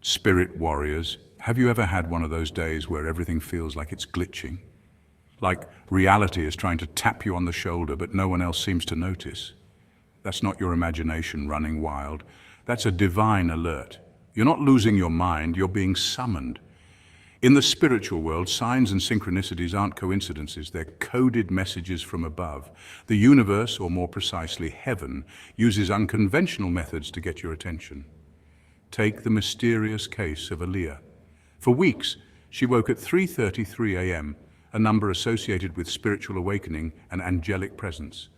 Spirit warriors, have you ever had one of those days where everything feels like it's glitching? Like reality is trying to tap you on the shoulder, but no one else seems to notice? That's not your imagination running wild. That's a divine alert. You're not losing your mind, you're being summoned. In the spiritual world, signs and synchronicities aren't coincidences, they're coded messages from above. The universe, or more precisely, heaven, uses unconventional methods to get your attention. Take the mysterious case of Aaliyah. For weeks, she woke at 3:33 a.m., a number associated with spiritual awakening and angelic presence.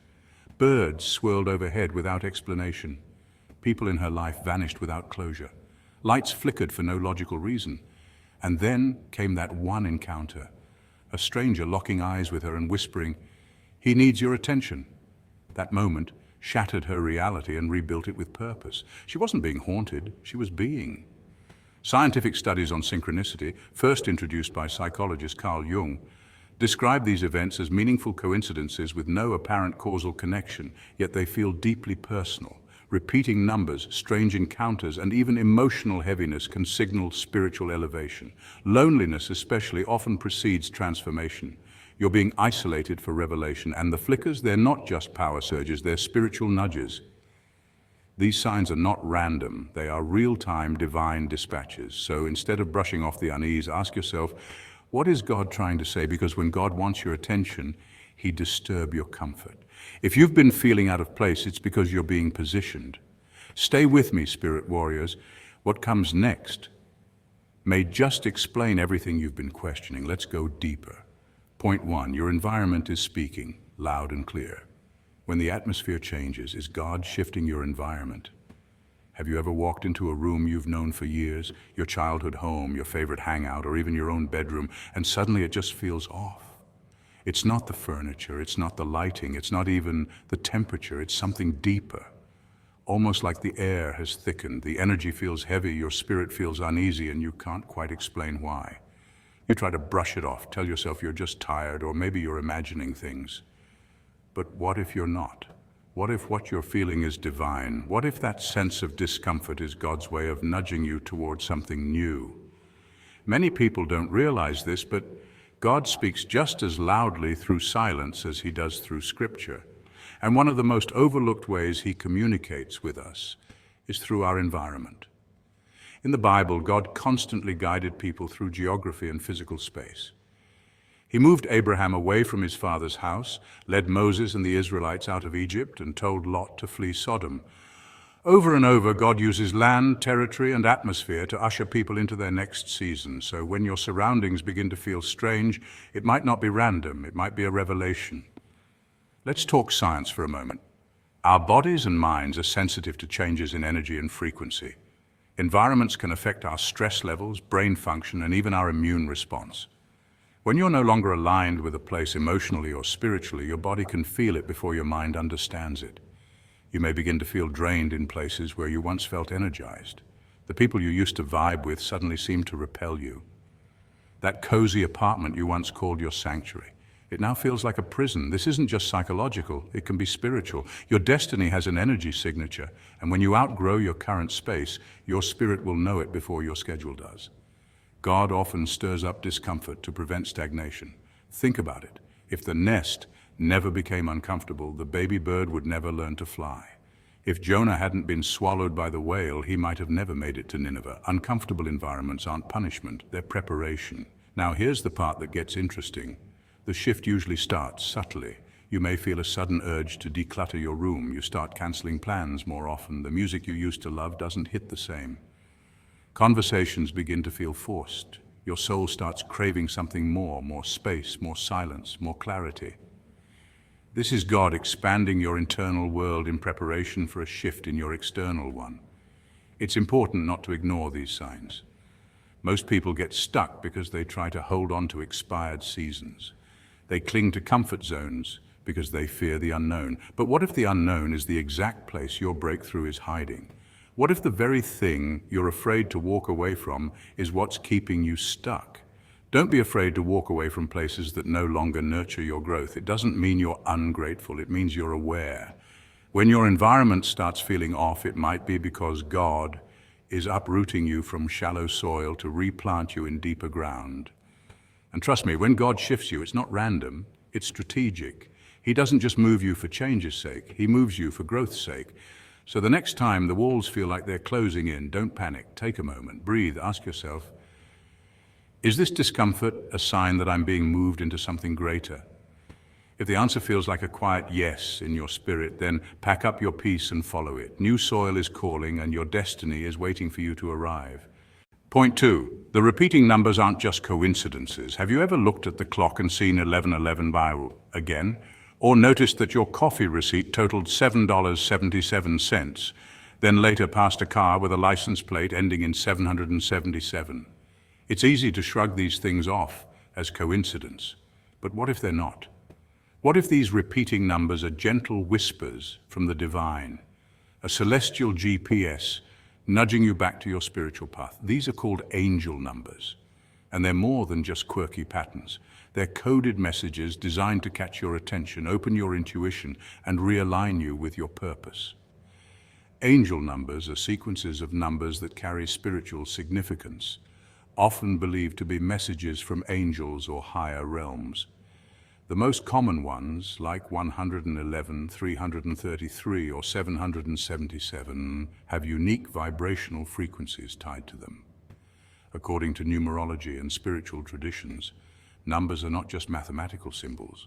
Birds swirled overhead without explanation. People in her life vanished without closure. Lights flickered for no logical reason. And then came that one encounter, a stranger locking eyes with her and whispering, "He needs your attention." That moment shattered her reality and rebuilt it with purpose. She wasn't being haunted, she was being. Scientific studies on synchronicity, first introduced by psychologist Carl Jung, describe these events as meaningful coincidences with no apparent causal connection, yet they feel deeply personal. Repeating numbers, strange encounters, and even emotional heaviness can signal spiritual elevation. Loneliness especially often precedes transformation. You're being isolated for revelation, and the flickers, they're not just power surges, they're spiritual nudges. These signs are not random, they are real-time divine dispatches. So instead of brushing off the unease, ask yourself, what is God trying to say? Because when God wants your attention, He disturbs your comfort. If you've been feeling out of place, it's because you're being positioned. Stay with me, spirit warriors. What comes next may just explain everything you've been questioning. Let's go deeper. Point 1, your environment is speaking, loud and clear. When the atmosphere changes, is God shifting your environment? Have you ever walked into a room you've known for years, your childhood home, your favorite hangout, or even your own bedroom, and suddenly it just feels off? It's not the furniture, it's not the lighting, it's not even the temperature, it's something deeper. Almost like the air has thickened, the energy feels heavy, your spirit feels uneasy, and you can't quite explain why. You try to brush it off, tell yourself you're just tired, or maybe you're imagining things. But what if you're not? What if what you're feeling is divine? What if that sense of discomfort is God's way of nudging you towards something new? Many people don't realize this, but God speaks just as loudly through silence as He does through Scripture. And one of the most overlooked ways He communicates with us is through our environment. In the Bible, God constantly guided people through geography and physical space. He moved Abraham away from his father's house, led Moses and the Israelites out of Egypt, and told Lot to flee Sodom. Over and over, God uses land, territory, and atmosphere to usher people into their next season. So when your surroundings begin to feel strange, it might not be random, it might be a revelation. Let's talk science for a moment. Our bodies and minds are sensitive to changes in energy and frequency. Environments can affect our stress levels, brain function, and even our immune response. When you're no longer aligned with a place emotionally or spiritually, your body can feel it before your mind understands it. You may begin to feel drained in places where you once felt energized. The people you used to vibe with suddenly seem to repel you. That cozy apartment you once called your sanctuary, it now feels like a prison. This isn't just psychological, it can be spiritual. Your destiny has an energy signature, and when you outgrow your current space, your spirit will know it before your schedule does. God often stirs up discomfort to prevent stagnation. Think about it. If the nest never became uncomfortable, the baby bird would never learn to fly. If Jonah hadn't been swallowed by the whale, he might have never made it to Nineveh. Uncomfortable environments aren't punishment, they're preparation. Now here's the part that gets interesting. The shift usually starts subtly. You may feel a sudden urge to declutter your room. You start canceling plans more often. The music you used to love doesn't hit the same. Conversations begin to feel forced. Your soul starts craving something more space, more silence, more clarity. This is God expanding your internal world in preparation for a shift in your external one. It's important not to ignore these signs. Most people get stuck because they try to hold on to expired seasons. They cling to comfort zones because they fear the unknown. But what if the unknown is the exact place your breakthrough is hiding? What if the very thing you're afraid to walk away from is what's keeping you stuck? Don't be afraid to walk away from places that no longer nurture your growth. It doesn't mean you're ungrateful, it means you're aware. When your environment starts feeling off, it might be because God is uprooting you from shallow soil to replant you in deeper ground. And trust me, when God shifts you, it's not random, it's strategic. He doesn't just move you for change's sake, he moves you for growth's sake. So the next time the walls feel like they're closing in, don't panic, take a moment, breathe, ask yourself, is this discomfort a sign that I'm being moved into something greater? If the answer feels like a quiet yes in your spirit, then pack up your peace and follow it. New soil is calling and your destiny is waiting for you to arrive. Point 2. The repeating numbers aren't just coincidences. Have you ever looked at the clock and seen 1111 viral again? Or noticed that your coffee receipt totaled $7.77, then later passed a car with a license plate ending in 777? It's easy to shrug these things off as coincidence, but what if they're not? What if these repeating numbers are gentle whispers from the divine, a celestial GPS nudging you back to your spiritual path? These are called angel numbers, and they're more than just quirky patterns. They're coded messages designed to catch your attention, open your intuition, and realign you with your purpose. Angel numbers are sequences of numbers that carry spiritual significance, often believed to be messages from angels or higher realms. The most common ones, like 111, 333, or 777, have unique vibrational frequencies tied to them. According to numerology and spiritual traditions, numbers are not just mathematical symbols.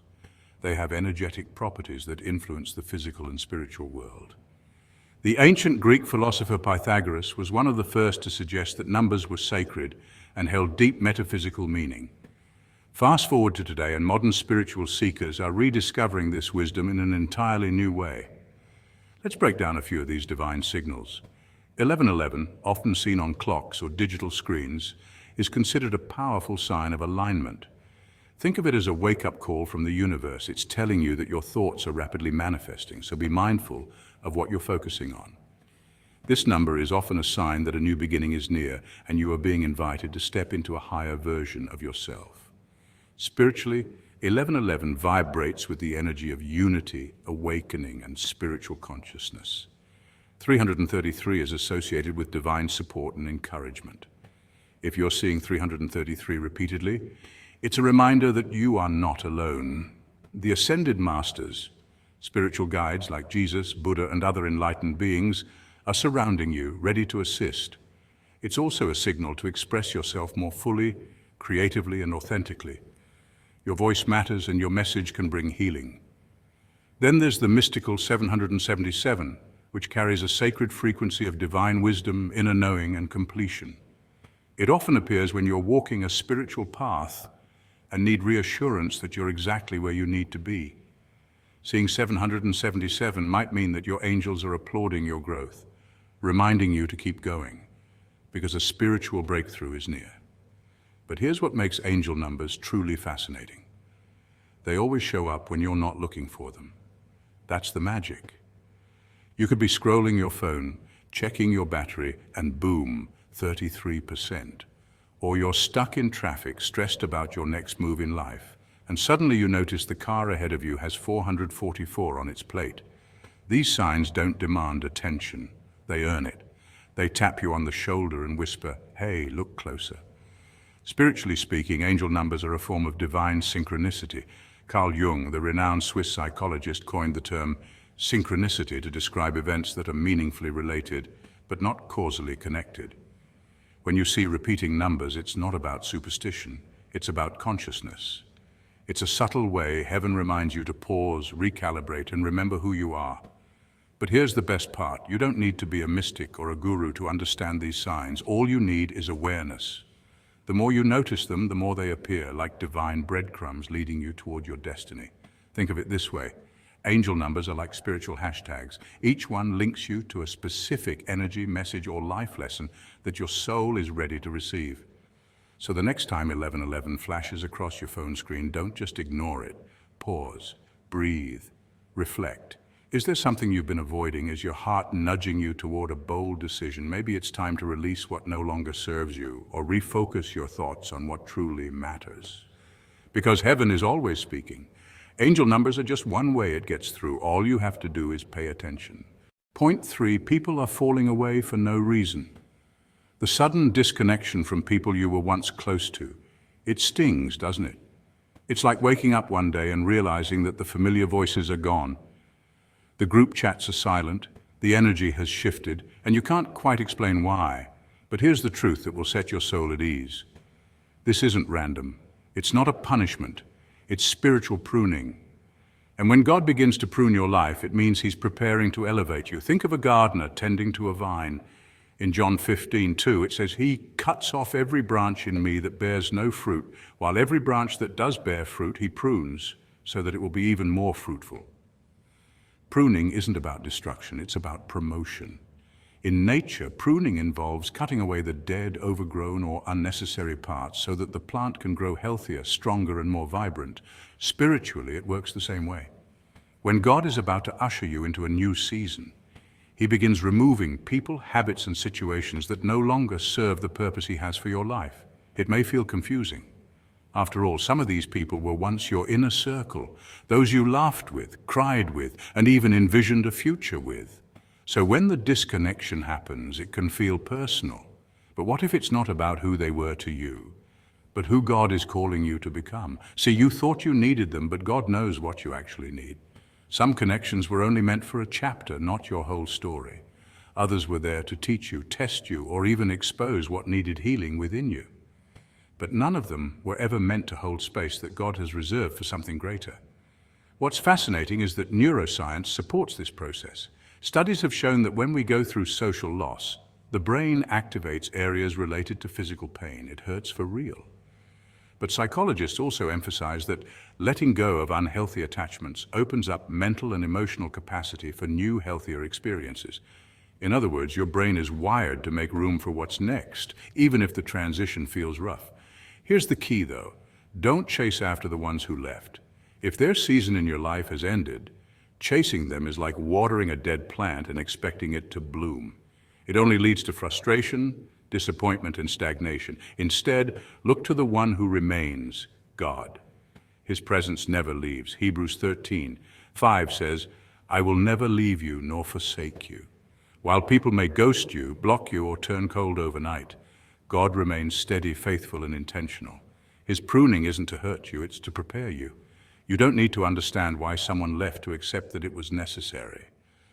They have energetic properties that influence the physical and spiritual world. The ancient Greek philosopher Pythagoras was one of the first to suggest that numbers were sacred and held deep metaphysical meaning. Fast forward to today, and modern spiritual seekers are rediscovering this wisdom in an entirely new way. Let's break down a few of these divine signals. 1111, often seen on clocks or digital screens, is considered a powerful sign of alignment. Think of it as a wake-up call from the universe. It's telling you that your thoughts are rapidly manifesting, so be mindful of what you're focusing on. This number is often a sign that a new beginning is near, and you are being invited to step into a higher version of yourself. Spiritually, 1111 vibrates with the energy of unity, awakening, and spiritual consciousness. 333 is associated with divine support and encouragement. If you're seeing 333 repeatedly, it's a reminder that you are not alone. The ascended masters, spiritual guides like Jesus, Buddha, and other enlightened beings, are surrounding you, ready to assist. It's also a signal to express yourself more fully, creatively, and authentically. Your voice matters and your message can bring healing. Then there's the mystical 777, which carries a sacred frequency of divine wisdom, inner knowing, and completion. It often appears when you're walking a spiritual path and need reassurance that you're exactly where you need to be. Seeing 777 might mean that your angels are applauding your growth, reminding you to keep going, because a spiritual breakthrough is near. But here's what makes angel numbers truly fascinating. They always show up when you're not looking for them. That's the magic. You could be scrolling your phone, checking your battery, and boom, 33%. Or you're stuck in traffic, stressed about your next move in life, and suddenly you notice the car ahead of you has 444 on its plate. These signs don't demand attention, they earn it. They tap you on the shoulder and whisper, "Hey, look closer." Spiritually speaking, angel numbers are a form of divine synchronicity. Carl Jung, the renowned Swiss psychologist, coined the term synchronicity to describe events that are meaningfully related, but not causally connected. When you see repeating numbers, it's not about superstition, it's about consciousness. It's a subtle way heaven reminds you to pause, recalibrate, and remember who you are. But here's the best part. You don't need to be a mystic or a guru to understand these signs. All you need is awareness. The more you notice them, the more they appear, like divine breadcrumbs leading you toward your destiny. Think of it this way. Angel numbers are like spiritual hashtags. Each one links you to a specific energy, message, or life lesson that your soul is ready to receive. So the next time 1111 flashes across your phone screen, don't just ignore it. Pause, breathe, reflect. Is there something you've been avoiding? Is your heart nudging you toward a bold decision? Maybe it's time to release what no longer serves you, or refocus your thoughts on what truly matters. Because heaven is always speaking. Angel numbers are just one way it gets through. All you have to do is pay attention. Point 3, people are falling away for no reason. The sudden disconnection from people you were once close to. It stings, doesn't it? It's like waking up one day and realizing that the familiar voices are gone. The group chats are silent, the energy has shifted, and you can't quite explain why. But here's the truth that will set your soul at ease. This isn't random. It's not a punishment. It's spiritual pruning. And when God begins to prune your life, it means He's preparing to elevate you. Think of a gardener tending to a vine. In John 15:2, it says, He cuts off every branch in me that bears no fruit, while every branch that does bear fruit, He prunes, so that it will be even more fruitful. Pruning isn't about destruction, it's about promotion. In nature, pruning involves cutting away the dead, overgrown, or unnecessary parts so that the plant can grow healthier, stronger, and more vibrant. Spiritually, it works the same way. When God is about to usher you into a new season, He begins removing people, habits, and situations that no longer serve the purpose He has for your life. It may feel confusing. After all, some of these people were once your inner circle, those you laughed with, cried with, and even envisioned a future with. So when the disconnection happens, it can feel personal. But what if it's not about who they were to you, but who God is calling you to become? See, you thought you needed them, but God knows what you actually need. Some connections were only meant for a chapter, not your whole story. Others were there to teach you, test you, or even expose what needed healing within you. But none of them were ever meant to hold space that God has reserved for something greater. What's fascinating is that neuroscience supports this process. Studies have shown that when we go through social loss, the brain activates areas related to physical pain. It hurts for real. But psychologists also emphasize that letting go of unhealthy attachments opens up mental and emotional capacity for new, healthier experiences. In other words, your brain is wired to make room for what's next, even if the transition feels rough. Here's the key, though. Don't chase after the ones who left. If their season in your life has ended, chasing them is like watering a dead plant and expecting it to bloom. It only leads to frustration, disappointment, and stagnation. Instead, look to the one who remains, God. His presence never leaves. Hebrews 13:5 says, I will never leave you nor forsake you. While people may ghost you, block you, or turn cold overnight, God remains steady, faithful, and intentional. His pruning isn't to hurt you, it's to prepare you. You don't need to understand why someone left to accept that it was necessary.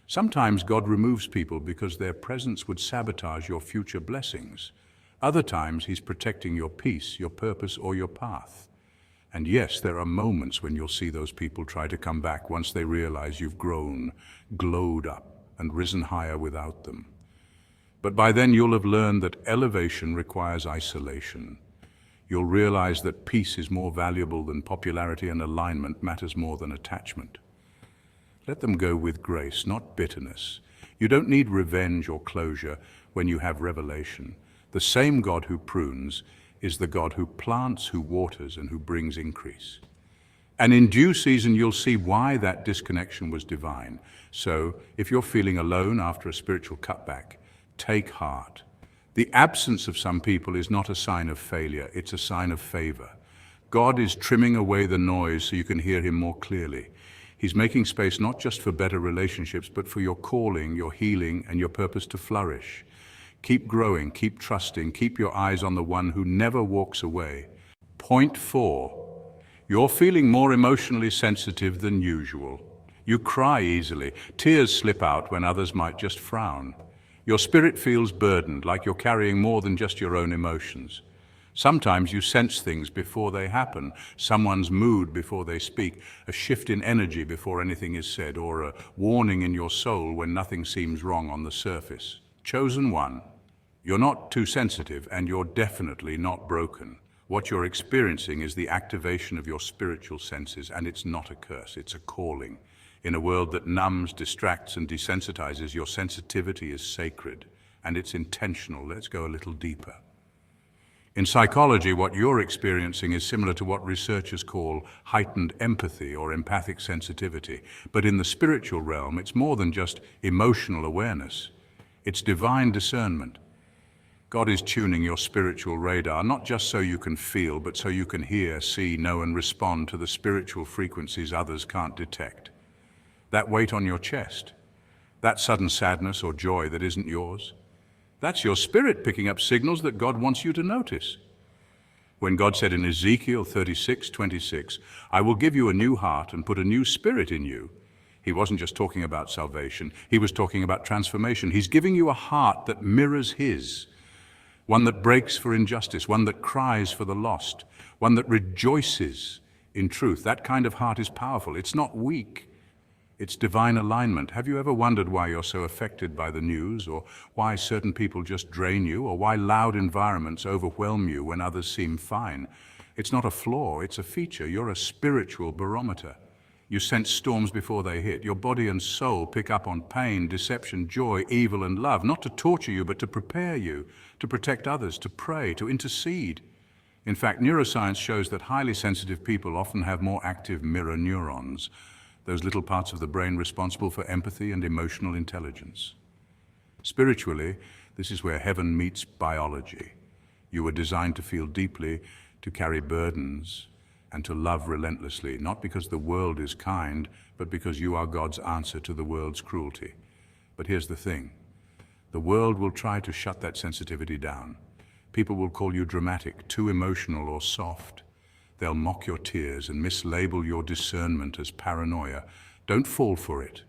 Sometimes God removes people because their presence would sabotage your future blessings. Other times, He's protecting your peace, your purpose, or your path. And yes, there are moments when you'll see those people try to come back once they realize you've grown, glowed up, and risen higher without them. But by then you'll have learned that elevation requires isolation. You'll realize that peace is more valuable than popularity, and alignment matters more than attachment. Let them go with grace, not bitterness. You don't need revenge or closure when you have revelation. The same God who prunes is the God who plants, who waters, and who brings increase. And in due season, you'll see why that disconnection was divine. So, if you're feeling alone after a spiritual cutback, take heart. The absence of some people is not a sign of failure, it's a sign of favor. God is trimming away the noise so you can hear Him more clearly. He's making space not just for better relationships, but for your calling, your healing, and your purpose to flourish. Keep growing, keep trusting, keep your eyes on the one who never walks away. Point 4. You're feeling more emotionally sensitive than usual. You cry easily. Tears slip out when others might just frown. Your spirit feels burdened, like you're carrying more than just your own emotions. Sometimes you sense things before they happen, someone's mood before they speak, a shift in energy before anything is said, or a warning in your soul when nothing seems wrong on the surface. Chosen one, you're not too sensitive, and you're definitely not broken. What you're experiencing is the activation of your spiritual senses, and it's not a curse, it's a calling. In a world that numbs, distracts, and desensitizes, your sensitivity is sacred, and it's intentional. Let's go a little deeper. In psychology, what you're experiencing is similar to what researchers call heightened empathy or empathic sensitivity. But in the spiritual realm, it's more than just emotional awareness. It's divine discernment. God is tuning your spiritual radar, not just so you can feel, but so you can hear, see, know, and respond to the spiritual frequencies others can't detect. That weight on your chest, that sudden sadness or joy that isn't yours, That's your spirit picking up signals that God wants you to notice. When God said in Ezekiel 36:26, "I will give you a new heart and put a new spirit in you," he wasn't just talking about salvation, he was talking about transformation. He's giving you a heart that mirrors his, one that breaks for injustice, one that cries for the lost, one that rejoices in truth. That kind of heart is powerful. It's not weak. It's divine alignment. Have you ever wondered why you're so affected by the news, or why certain people just drain you, or why loud environments overwhelm you when others seem fine? It's not a flaw, it's a feature. You're a spiritual barometer. You sense storms before they hit. Your body and soul pick up on pain, deception, joy, evil, and love, not to torture you, but to prepare you, to protect others, to pray, to intercede. In fact, neuroscience shows that highly sensitive people often have more active mirror neurons, those little parts of the brain responsible for empathy and emotional intelligence. Spiritually, this is where heaven meets biology. You were designed to feel deeply, to carry burdens, and to love relentlessly, not because the world is kind, but because you are God's answer to the world's cruelty. But here's the thing. The world will try to shut that sensitivity down. People will call you dramatic, too emotional, or soft. They'll mock your tears and mislabel your discernment as paranoia. Don't fall for it.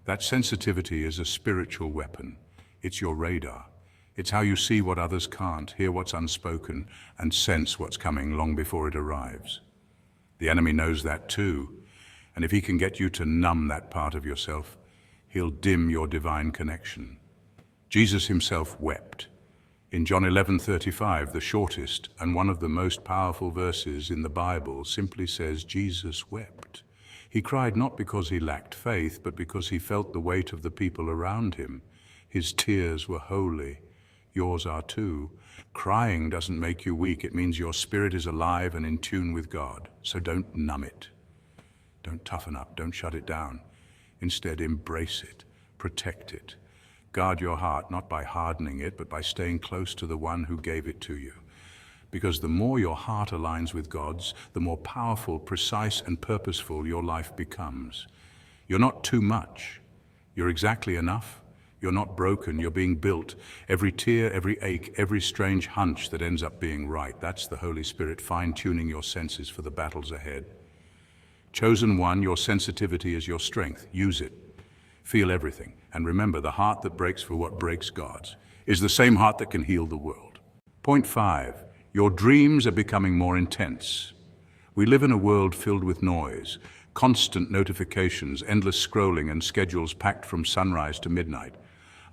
That sensitivity is a spiritual weapon. It's your radar. It's how you see what others can't, hear what's unspoken, and sense what's coming long before it arrives. The enemy knows that too, and if he can get you to numb that part of yourself, he'll dim your divine connection. Jesus himself wept. In John 11:35, the shortest and one of the most powerful verses in the Bible, simply says Jesus wept. He cried not because he lacked faith, but because he felt the weight of the people around him. His tears were holy. Yours are too. Crying doesn't make you weak. It means your spirit is alive and in tune with God. So don't numb it. Don't toughen up. Don't shut it down. Instead, embrace it. Protect it. Guard your heart, not by hardening it, but by staying close to the one who gave it to you. Because the more your heart aligns with God's, the more powerful, precise, and purposeful your life becomes. You're not too much. You're exactly enough. You're not broken. You're being built. Every tear, every ache, every strange hunch that ends up being right. That's the Holy Spirit fine-tuning your senses for the battles ahead. Chosen one, your sensitivity is your strength. Use it. Feel everything. And remember, the heart that breaks for what breaks God's is the same heart that can heal the world. Point 5. Your dreams are becoming more intense. We live in a world filled with noise, constant notifications, endless scrolling, and schedules packed from sunrise to midnight.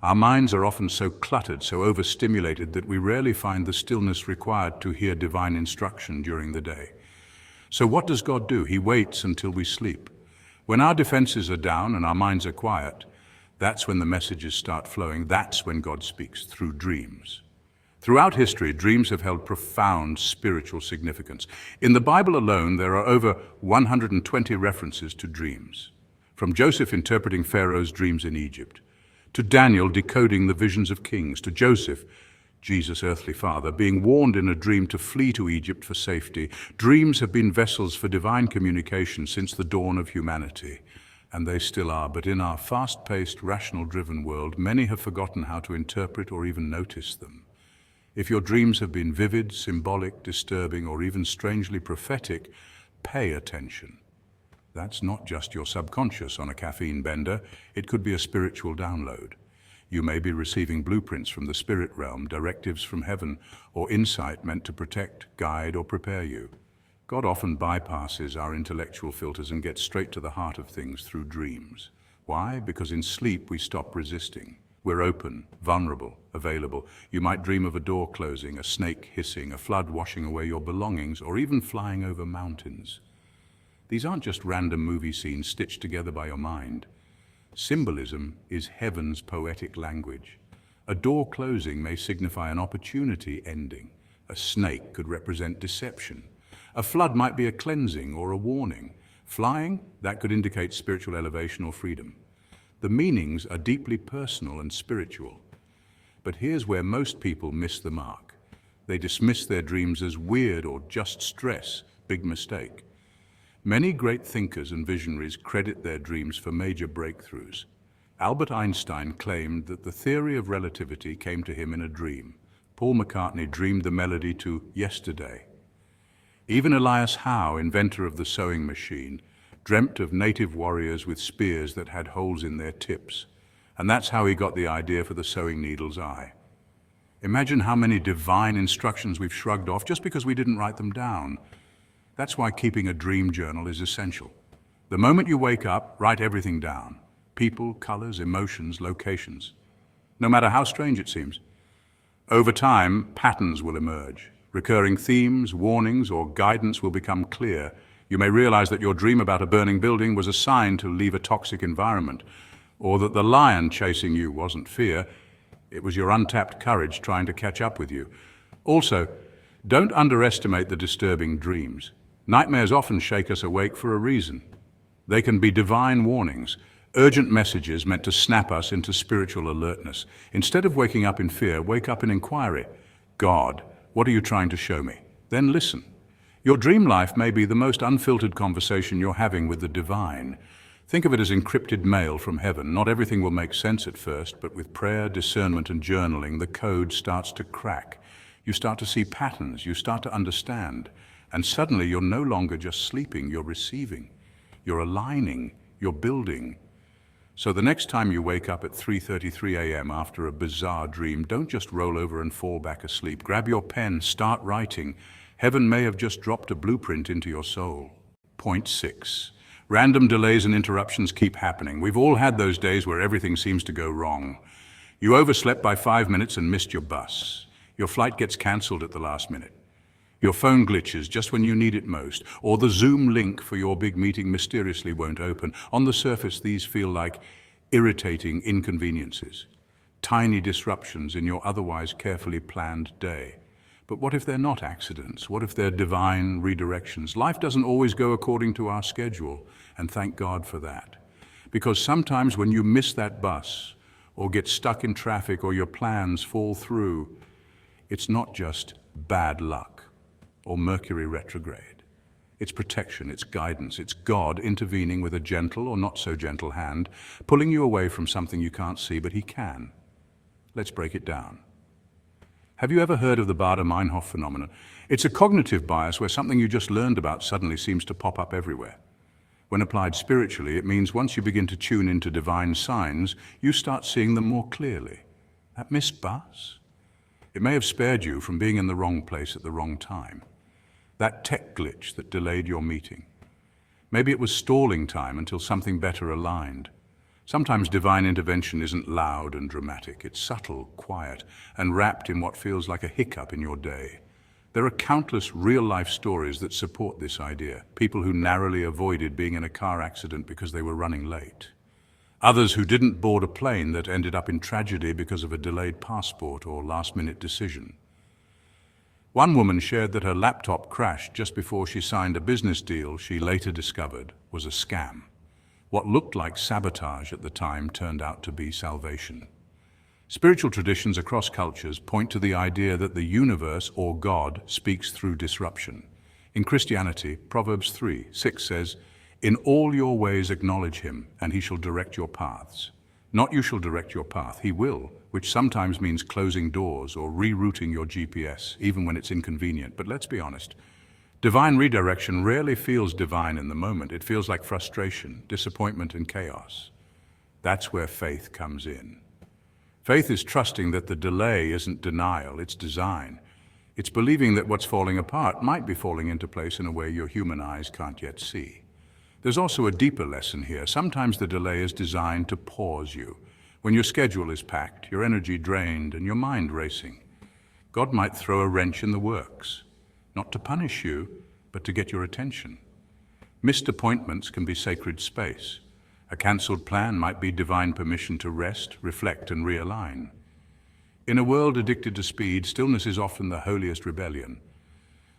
Our minds are often so cluttered, so overstimulated, that we rarely find the stillness required to hear divine instruction during the day. So what does God do? He waits until we sleep. When our defenses are down and our minds are quiet, that's when the messages start flowing. That's when God speaks, through dreams. Throughout history, dreams have held profound spiritual significance. In the Bible alone, there are over 120 references to dreams. From Joseph interpreting Pharaoh's dreams in Egypt, to Daniel decoding the visions of kings, to Joseph, Jesus' earthly father, being warned in a dream to flee to Egypt for safety. Dreams have been vessels for divine communication since the dawn of humanity, and they still are. But in our fast-paced, rational-driven world, many have forgotten how to interpret or even notice them. If your dreams have been vivid, symbolic, disturbing, or even strangely prophetic, pay attention. That's not just your subconscious on a caffeine bender. It could be a spiritual download. You may be receiving blueprints from the spirit realm, directives from heaven, or insight meant to protect, guide, or prepare you. God often bypasses our intellectual filters and gets straight to the heart of things through dreams. Why? Because in sleep we stop resisting. We're open, vulnerable, available. You might dream of a door closing, a snake hissing, a flood washing away your belongings, or even flying over mountains. These aren't just random movie scenes stitched together by your mind. Symbolism is heaven's poetic language. A door closing may signify an opportunity ending. A snake could represent deception. A flood might be a cleansing or a warning. Flying, that could indicate spiritual elevation or freedom. The meanings are deeply personal and spiritual. But here's where most people miss the mark. They dismiss their dreams as weird or just stress. Big mistake. Many great thinkers and visionaries credit their dreams for major breakthroughs. Albert Einstein claimed that the theory of relativity came to him in a dream. Paul McCartney dreamed the melody to Yesterday. Even Elias Howe, inventor of the sewing machine, dreamt of native warriors with spears that had holes in their tips. And that's how he got the idea for the sewing needle's eye. Imagine how many divine instructions we've shrugged off just because we didn't write them down. That's why keeping a dream journal is essential. The moment you wake up, write everything down. People, colors, emotions, locations. No matter how strange it seems. Over time, patterns will emerge. Recurring themes, warnings, or guidance will become clear. You may realize that your dream about a burning building was a sign to leave a toxic environment, or that the lion chasing you wasn't fear, it was your untapped courage trying to catch up with you. Also, don't underestimate the disturbing dreams. Nightmares often shake us awake for a reason. They can be divine warnings, urgent messages meant to snap us into spiritual alertness. Instead of waking up in fear, wake up in inquiry. God, what are you trying to show me? Then listen. Your dream life may be the most unfiltered conversation you're having with the divine. Think of it as encrypted mail from heaven. Not everything will make sense at first, but with prayer, discernment, and journaling, the code starts to crack. You start to see patterns, you start to understand, and suddenly you're no longer just sleeping, you're receiving, you're aligning, you're building. So the next time you wake up at 3:33 a.m. after a bizarre dream, don't just roll over and fall back asleep. Grab your pen, start writing. Heaven may have just dropped a blueprint into your soul. Point 6. Random delays and interruptions keep happening. We've all had those days where everything seems to go wrong. You overslept by 5 minutes and missed your bus. Your flight gets cancelled at the last minute. Your phone glitches just when you need it most, or the Zoom link for your big meeting mysteriously won't open. On the surface, these feel like irritating inconveniences, tiny disruptions in your otherwise carefully planned day. But what if they're not accidents? What if they're divine redirections? Life doesn't always go according to our schedule, and thank God for that. Because sometimes when you miss that bus, or get stuck in traffic, or your plans fall through, it's not just bad luck or Mercury retrograde. It's protection, it's guidance, it's God intervening with a gentle or not so gentle hand, pulling you away from something you can't see, but He can. Let's break it down. Have you ever heard of the Baader-Meinhof phenomenon? It's a cognitive bias where something you just learned about suddenly seems to pop up everywhere. When applied spiritually, it means once you begin to tune into divine signs, you start seeing them more clearly. That missed bus? It may have spared you from being in the wrong place at the wrong time. That tech glitch that delayed your meeting. Maybe it was stalling time until something better aligned. Sometimes divine intervention isn't loud and dramatic. It's subtle, quiet, and wrapped in what feels like a hiccup in your day. There are countless real-life stories that support this idea. People who narrowly avoided being in a car accident because they were running late. Others who didn't board a plane that ended up in tragedy because of a delayed passport or last-minute decision. One woman shared that her laptop crashed just before she signed a business deal she later discovered was a scam. What looked like sabotage at the time turned out to be salvation. Spiritual traditions across cultures point to the idea that the universe or God speaks through disruption. In Christianity, Proverbs 3:6 says, "In all your ways acknowledge Him, and He shall direct your paths." Not you shall direct your path, He will, which sometimes means closing doors or rerouting your GPS, even when it's inconvenient. But let's be honest, divine redirection rarely feels divine in the moment. It feels like frustration, disappointment, and chaos. That's where faith comes in. Faith is trusting that the delay isn't denial, it's design. It's believing that what's falling apart might be falling into place in a way your human eyes can't yet see. There's also a deeper lesson here. Sometimes the delay is designed to pause you. When your schedule is packed, your energy drained, and your mind racing, God might throw a wrench in the works, not to punish you, but to get your attention. Missed appointments can be sacred space. A cancelled plan might be divine permission to rest, reflect, and realign. In a world addicted to speed, stillness is often the holiest rebellion.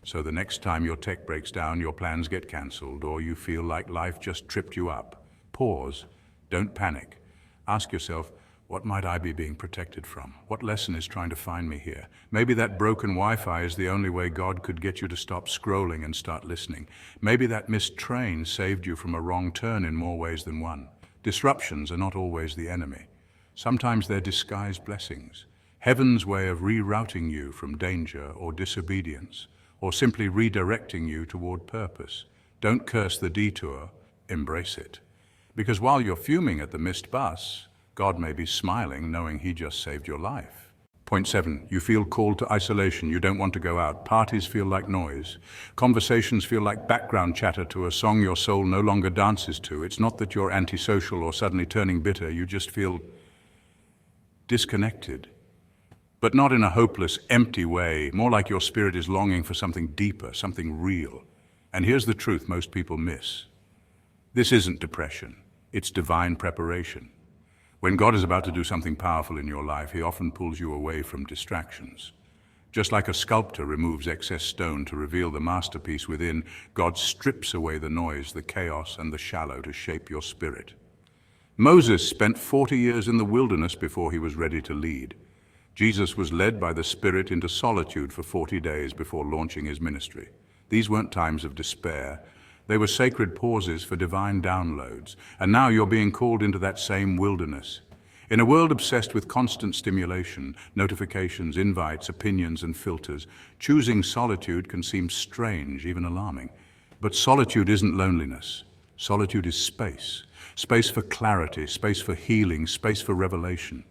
So the next time your tech breaks down, your plans get cancelled, or you feel like life just tripped you up, pause, don't panic. Ask yourself, what might I be being protected from? What lesson is trying to find me here? Maybe that broken Wi-Fi is the only way God could get you to stop scrolling and start listening. Maybe that missed train saved you from a wrong turn in more ways than one. Disruptions are not always the enemy. Sometimes they're disguised blessings. Heaven's way of rerouting you from danger or disobedience, or simply redirecting you toward purpose. Don't curse the detour, embrace it. Because while you're fuming at the missed bus, God may be smiling knowing He just saved your life. Point 7. You feel called to isolation. You don't want to go out. Parties feel like noise. Conversations feel like background chatter to a song your soul no longer dances to. It's not that you're antisocial or suddenly turning bitter. You just feel disconnected. But not in a hopeless, empty way. More like your spirit is longing for something deeper, something real. And here's the truth most people miss. This isn't depression. It's divine preparation. When God is about to do something powerful in your life, He often pulls you away from distractions. Just like a sculptor removes excess stone to reveal the masterpiece within, God strips away the noise, the chaos, and the shallow to shape your spirit. Moses spent 40 years in the wilderness before he was ready to lead. Jesus was led by the Spirit into solitude for 40 days before launching His ministry. These weren't times of despair. They were sacred pauses for divine downloads, and now you're being called into that same wilderness. In a world obsessed with constant stimulation, notifications, invites, opinions, and filters, choosing solitude can seem strange, even alarming. But solitude isn't loneliness. Solitude is space. Space for clarity, space for healing, space for revelation.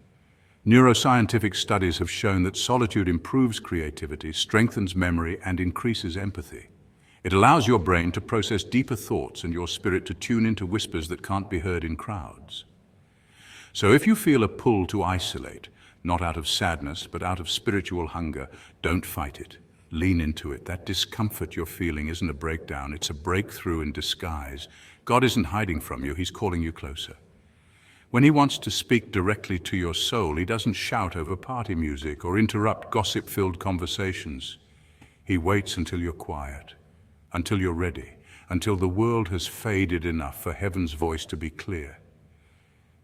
Neuroscientific studies have shown that solitude improves creativity, strengthens memory, and increases empathy. It allows your brain to process deeper thoughts and your spirit to tune into whispers that can't be heard in crowds. So if you feel a pull to isolate, not out of sadness, but out of spiritual hunger, don't fight it. Lean into it. That discomfort you're feeling isn't a breakdown, it's a breakthrough in disguise. God isn't hiding from you, He's calling you closer. When He wants to speak directly to your soul, He doesn't shout over party music or interrupt gossip-filled conversations. He waits until you're quiet, until you're ready, until the world has faded enough for heaven's voice to be clear.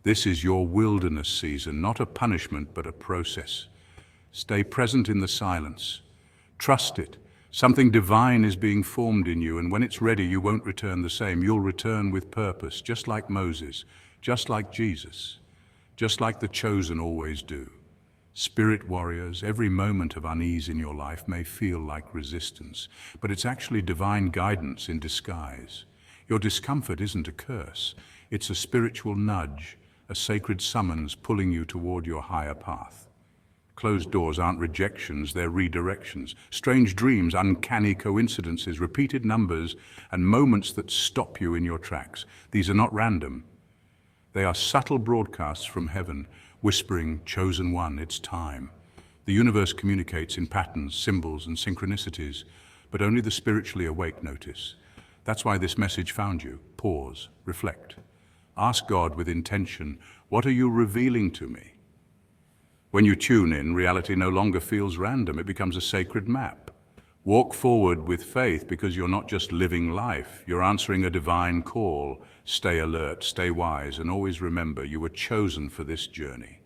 This is your wilderness season, not a punishment, but a process. Stay present in the silence. Trust it. Something divine is being formed in you, and when it's ready, you won't return the same. You'll return with purpose, just like Moses, just like Jesus, just like the chosen always do. Spirit warriors, every moment of unease in your life may feel like resistance, but it's actually divine guidance in disguise. Your discomfort isn't a curse, it's a spiritual nudge, a sacred summons pulling you toward your higher path. Closed doors aren't rejections, they're redirections. Strange dreams, uncanny coincidences, repeated numbers, and moments that stop you in your tracks. These are not random. They are subtle broadcasts from heaven, whispering, chosen one, it's time. The universe communicates in patterns, symbols, and synchronicities, but only the spiritually awake notice. That's why this message found you. Pause, reflect. Ask God with intention, what are you revealing to me? When you tune in, reality no longer feels random, it becomes a sacred map. Walk forward with faith because you're not just living life, you're answering a divine call. Stay alert, stay wise, and always remember you were chosen for this journey.